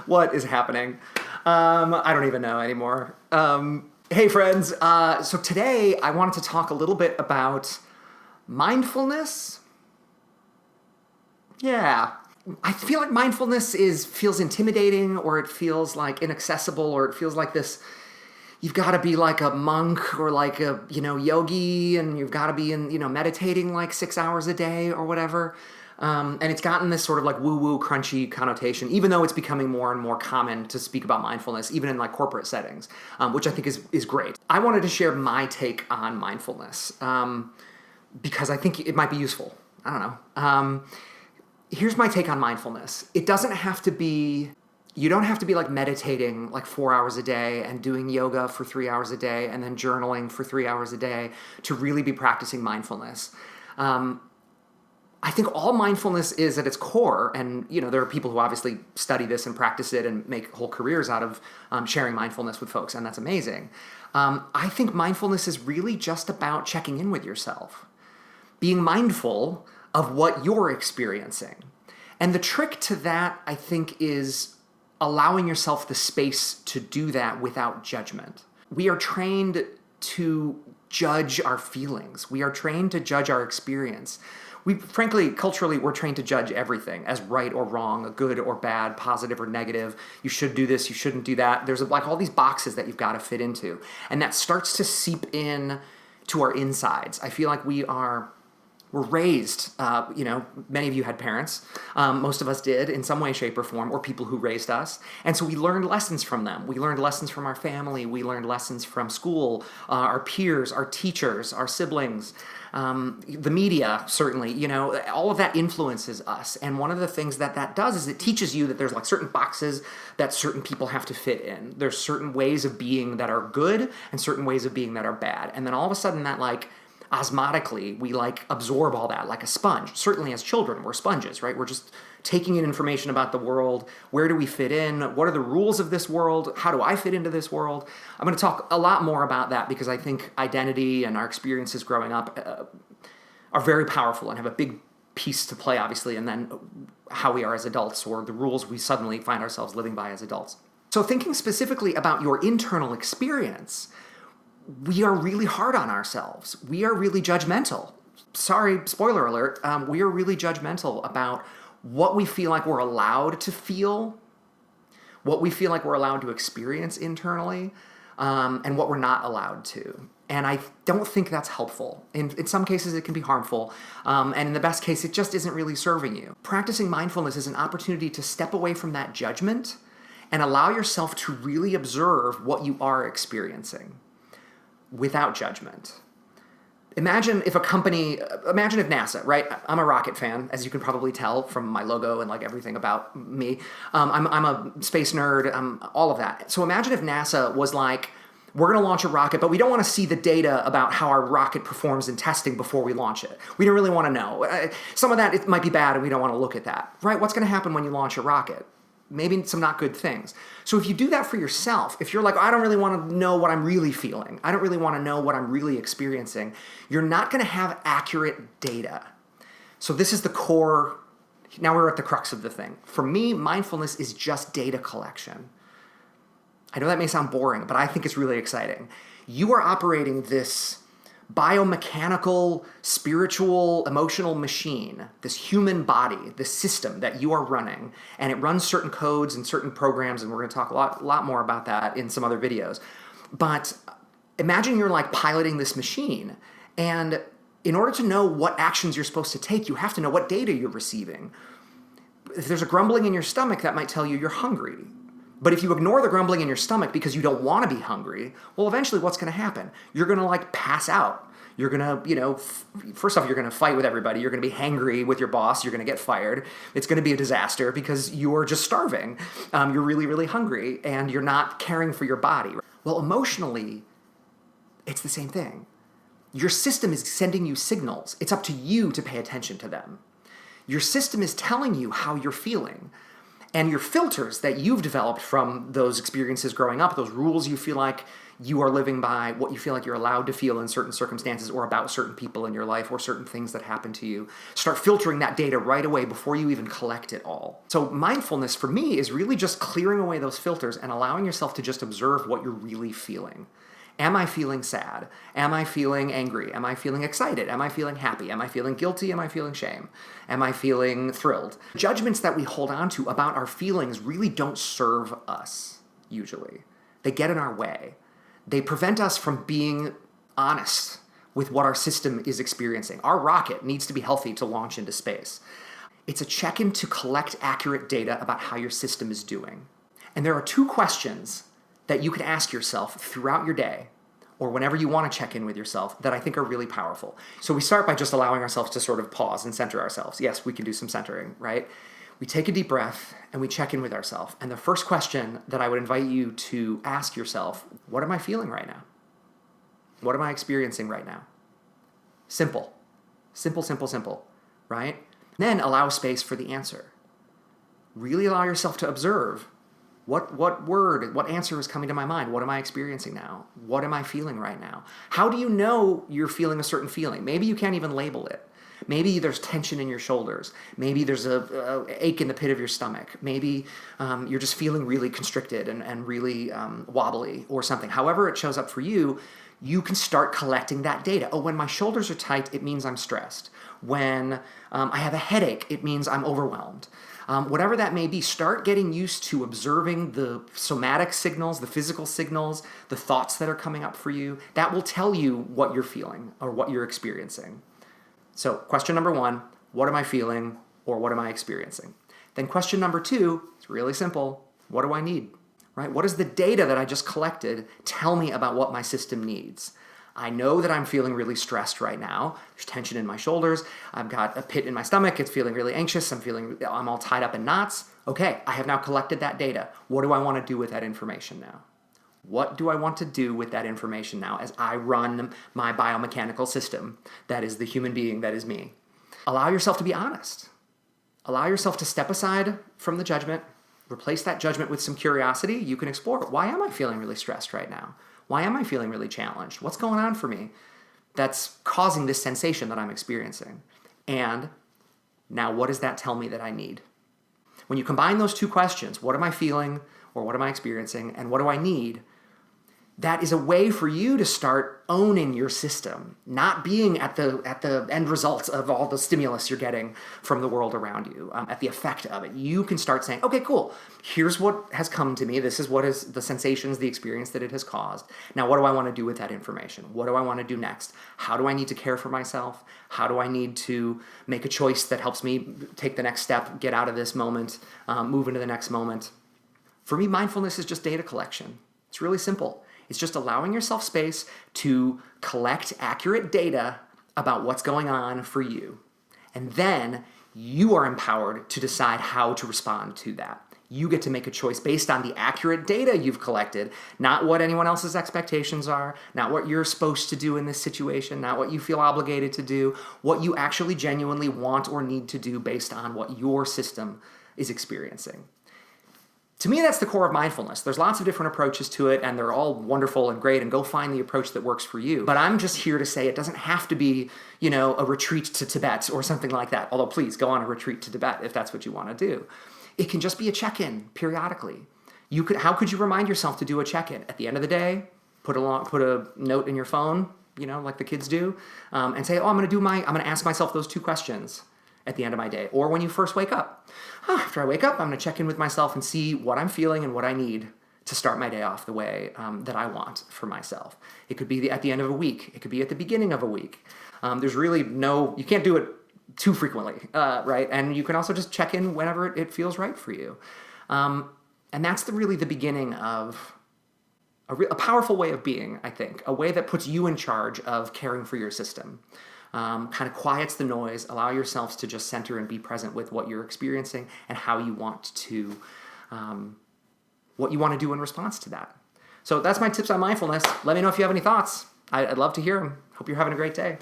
What is happening? I don't even know anymore. Hey friends, so today I wanted to talk a little bit about mindfulness. Yeah. I feel like mindfulness feels intimidating, or it feels like inaccessible, or it feels like this, you've got to be like a monk or like a, yogi, and you've got to be meditating like 6 hours a day or whatever. And it's gotten this sort of like woo-woo, crunchy connotation, even though it's becoming more and more common to speak about mindfulness, even in like corporate settings, which I think is great. I wanted to share my take on mindfulness because I think it might be useful. I don't know. Here's my take on mindfulness. You don't have to be like meditating like 4 hours a day and doing yoga for 3 hours a day and then journaling for 3 hours a day to really be practicing mindfulness. I think all mindfulness is at its core, and there are people who obviously study this and practice it and make whole careers out of sharing mindfulness with folks, and that's amazing. I think mindfulness is really just about checking in with yourself, being mindful of what you're experiencing. And the trick to that, I think, is allowing yourself the space to do that without judgment. We are trained to judge our feelings. We are trained to judge our experience. Frankly, culturally, we're trained to judge everything as right or wrong, good or bad, positive or negative. You should do this, you shouldn't do that. There's like all these boxes that you've got to fit into. And that starts to seep in to our insides. I feel like we're raised, many of you had parents, most of us did in some way, shape, or form, or people who raised us. And so we learned lessons from them. We learned lessons from our family. We learned lessons from school, our peers, our teachers, our siblings, the media, certainly. All of that influences us. And one of the things that does is it teaches you that there's like certain boxes that certain people have to fit in. There's certain ways of being that are good and certain ways of being that are bad. And then all of a sudden that osmotically, we absorb all that like a sponge. Certainly as children, we're sponges, right? We're just taking in information about the world. Where do we fit in? What are the rules of this world? How do I fit into this world? I'm going to talk a lot more about that because I think identity and our experiences growing up are very powerful and have a big piece to play, obviously, and then how we are as adults, or the rules we suddenly find ourselves living by as adults. So thinking specifically about your internal experience, we are really hard on ourselves. We are really judgmental. Sorry, spoiler alert. We are really judgmental about what we feel like we're allowed to feel, what we feel like we're allowed to experience internally, and what we're not allowed to. And I don't think that's helpful. In some cases, it can be harmful. And in the best case, it just isn't really serving you. Practicing mindfulness is an opportunity to step away from that judgment and allow yourself to really observe what you are experiencing without judgment. Imagine if NASA, right? I'm a rocket fan, as you can probably tell from my logo and everything about me. I'm a space nerd, all of that. So imagine if NASA was like, we're going to launch a rocket, but we don't want to see the data about how our rocket performs in testing before we launch it. We don't really want to know. Some of that, it might be bad, and we don't want to look at that, right? What's going to happen when you launch a rocket? Maybe some not good things. So if you do that for yourself, if you're like, I don't really want to know what I'm really feeling, I don't really want to know what I'm really experiencing, you're not going to have accurate data. So this is the core. Now we're at the crux of the thing. For me, mindfulness is just data collection. I know that may sound boring, but I think it's really exciting. You are operating this biomechanical, spiritual, emotional machine, this human body, this system that you are running, and it runs certain codes and certain programs, and we're going to talk a lot more about that in some other videos. But imagine you're piloting this machine, and in order to know what actions you're supposed to take, you have to know what data you're receiving. If there's a grumbling in your stomach, that might tell you you're hungry. But if you ignore the grumbling in your stomach because you don't want to be hungry, well, eventually what's going to happen? You're going to pass out. You're going to, first off, you're going to fight with everybody. You're going to be hangry with your boss. You're going to get fired. It's going to be a disaster because you're just starving. You're really, really hungry, and you're not caring for your body. Well, emotionally, it's the same thing. Your system is sending you signals. It's up to you to pay attention to them. Your system is telling you how you're feeling. And your filters that you've developed from those experiences growing up, those rules you feel like you are living by, what you feel like you're allowed to feel in certain circumstances or about certain people in your life or certain things that happen to you. Start filtering that data right away before you even collect it all. So mindfulness for me is really just clearing away those filters and allowing yourself to just observe what you're really feeling. Am I feeling sad? Am I feeling angry? Am I feeling excited? Am I feeling happy? Am I feeling guilty? Am I feeling shame? Am I feeling thrilled? Judgments that we hold on to about our feelings really don't serve us, usually. They get in our way. They prevent us from being honest with what our system is experiencing. Our rocket needs to be healthy to launch into space. It's a check-in to collect accurate data about how your system is doing. And there are 2 questions that you can ask yourself throughout your day or whenever you want to check in with yourself that I think are really powerful. So we start by just allowing ourselves to sort of pause and center ourselves. Yes, we can do some centering, right? We take a deep breath and we check in with ourselves. And the first question that I would invite you to ask yourself, what am I feeling right now? What am I experiencing right now? Simple, right? Then allow space for the answer. Really allow yourself to observe what answer is coming to my mind? What am I experiencing now? What am I feeling right now? How do you know you're feeling a certain feeling? Maybe you can't even label it. Maybe there's tension in your shoulders. Maybe there's a ache in the pit of your stomach. Maybe you're just feeling really constricted and really wobbly or something. However it shows up for you, you can start collecting that data. Oh, when my shoulders are tight, it means I'm stressed. When I have a headache, it means I'm overwhelmed. Whatever that may be, start getting used to observing the somatic signals, the physical signals, the thoughts that are coming up for you. That will tell you what you're feeling or what you're experiencing. So question number 1, what am I feeling or what am I experiencing? Then question number 2, it's really simple. What do I need? Right? What does the data that I just collected tell me about what my system needs? I know that I'm feeling really stressed right now. There's tension in my shoulders. I've got a pit in my stomach. It's feeling really anxious. I'm all tied up in knots. Okay, I have now collected that data. What do I want to do with that information now? What do I want to do with that information now as I run my biomechanical system that is the human being that is me? Allow yourself to be honest. Allow yourself to step aside from the judgment. Replace that judgment with some curiosity. You can explore, why am I feeling really stressed right now? Why am I feeling really challenged? What's going on for me that's causing this sensation that I'm experiencing? And now what does that tell me that I need? When you combine those 2 questions, what am I feeling or what am I experiencing and what do I need? That is a way for you to start owning your system, not being at the end results of all the stimulus you're getting from the world around you, at the effect of it. You can start saying, okay, cool, here's what has come to me. This is what is the sensations, the experience that it has caused. Now, what do I want to do with that information? What do I want to do next? How do I need to care for myself? How do I need to make a choice that helps me take the next step, get out of this moment, move into the next moment? For me, mindfulness is just data collection. It's really simple. It's just allowing yourself space to collect accurate data about what's going on for you. And then you are empowered to decide how to respond to that. You get to make a choice based on the accurate data you've collected, not what anyone else's expectations are, not what you're supposed to do in this situation, not what you feel obligated to do, what you actually genuinely want or need to do based on what your system is experiencing. To me, that's the core of mindfulness. There's lots of different approaches to it, and they're all wonderful and great, and go find the approach that works for you. But I'm just here to say it doesn't have to be, a retreat to Tibet or something like that. Although please go on a retreat to Tibet if that's what you want to do. It can just be a check-in periodically. How could you remind yourself to do a check-in? At the end of the day, put a note in your phone, like the kids do, and say, I'm going to ask myself those 2 questions at the end of my day, or when you first wake up. After I wake up, I'm going to check in with myself and see what I'm feeling and what I need to start my day off the way that I want for myself. It could be at the end of a week. It could be at the beginning of a week. There's really you can't do it too frequently, right? And you can also just check in whenever it feels right for you. And that's really the beginning of a powerful way of being, I think, a way that puts you in charge of caring for your system. Kind of quiets the noise, allow yourselves to just center and be present with what you're experiencing and how you want to, what you want to do in response to that. So that's my tips on mindfulness. Let me know if you have any thoughts. I'd love to hear them. Hope you're having a great day.